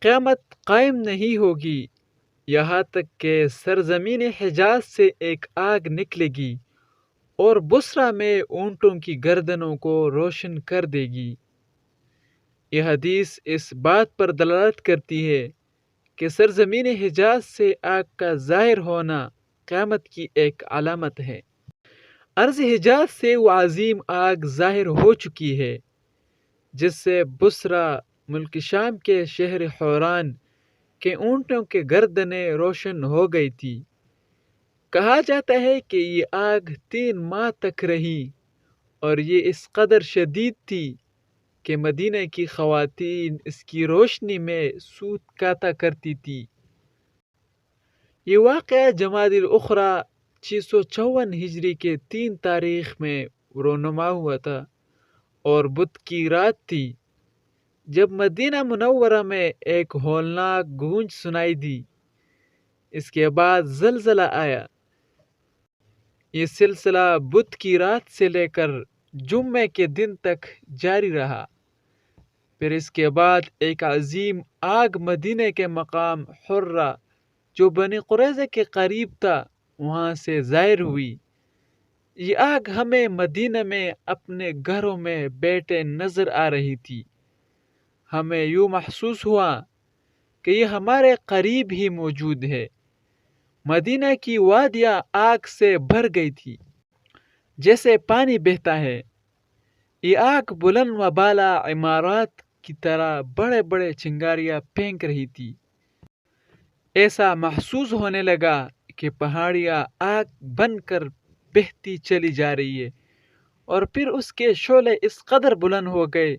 قیامت قائم نہیں ہوگی یہاں تک کہ سرزمین حجاز سے ایک آگ نکلے گی اور بصرہ میں اونٹوں کی گردنوں کو روشن کر دے گی۔ یہ حدیث اس بات پر دلالت کرتی ہے کہ سرزمین حجاز سے آگ کا ظاہر ہونا قیامت کی ایک علامت ہے۔ ارض حجاز سے وہ عظیم آگ ظاہر ہو چکی ہے جس سے بصرہ ملک شام کے شہر حوران کے اونٹوں کے گردنیں روشن ہو گئی تھی۔ کہا جاتا ہے کہ یہ آگ 3 ماہ تک رہی اور یہ اس قدر شدید تھی کہ مدینہ کی خواتین اس کی روشنی میں سوت کاتا کرتی تھی۔ یہ واقعہ جمادی الاخری 654 ہجری کے 3 تاریخ میں رونما ہوا تھا اور بدھ کی رات تھی جب مدینہ منورہ میں ایک ہولناک گونج سنائی دی۔ اس کے بعد زلزلہ آیا۔ یہ سلسلہ بدھ کی رات سے لے کر جمعے کے دن تک جاری رہا۔ پھر اس کے بعد ایک عظیم آگ مدینہ کے مقام حرہ جو بنی قریظہ کے قریب تھا وہاں سے ظاہر ہوئی۔ یہ آگ ہمیں مدینہ میں اپنے گھروں میں بیٹھے نظر آ رہی تھی۔ ہمیں یوں محسوس ہوا کہ یہ ہمارے قریب ہی موجود ہے۔ مدینہ کی وادیاں آگ سے بھر گئی تھی جیسے پانی بہتا ہے۔ یہ آگ بلند و بالا عمارات کی طرح بڑے بڑے چنگاریاں پھینک رہی تھی۔ ایسا محسوس ہونے لگا کہ پہاڑیاں آگ بن کر بہتی چلی جا رہی ہے اور پھر اس کے شعلے اس قدر بلند ہو گئے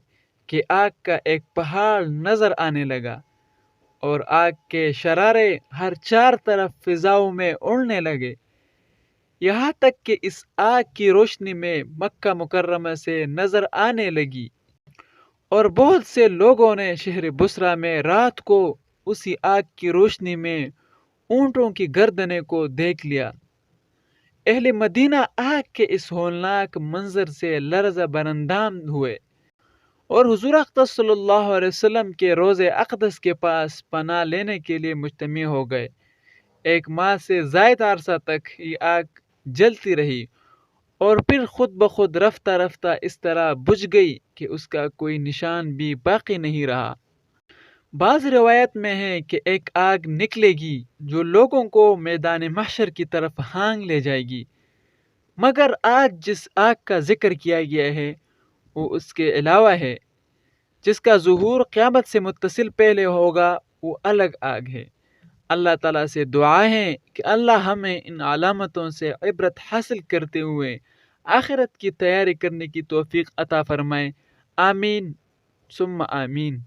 کہ آگ کا ایک پہاڑ نظر آنے لگا اور آگ کے شرارے ہر 4 طرف فضاؤں میں اڑنے لگے، یہاں تک کہ اس آگ کی روشنی میں مکہ مکرمہ سے نظر آنے لگی، اور بہت سے لوگوں نے شہر بصرہ میں رات کو اسی آگ کی روشنی میں اونٹوں کی گردنیں کو دیکھ لیا۔ اہل مدینہ آگ کے اس ہولناک منظر سے لرزہ براندام ہوئے اور حضور اقدس صلی اللہ علیہ وسلم کے روضہ اقدس کے پاس پناہ لینے کے لیے مجتمع ہو گئے۔ 1 ماہ سے زائد عرصہ تک یہ آگ جلتی رہی اور پھر خود بخود رفتہ رفتہ اس طرح بجھ گئی کہ اس کا کوئی نشان بھی باقی نہیں رہا۔ بعض روایت میں ہے کہ ایک آگ نکلے گی جو لوگوں کو میدان محشر کی طرف ہانگ لے جائے گی، مگر آج جس آگ کا ذکر کیا گیا ہے وہ اس کے علاوہ ہے، جس کا ظہور قیامت سے متصل پہلے ہوگا، وہ الگ آگ ہے۔ اللہ تعالیٰ سے دعا ہے کہ اللہ ہمیں ان علامتوں سے عبرت حاصل کرتے ہوئے آخرت کی تیاری کرنے کی توفیق عطا فرمائے۔ آمین ثم آمین۔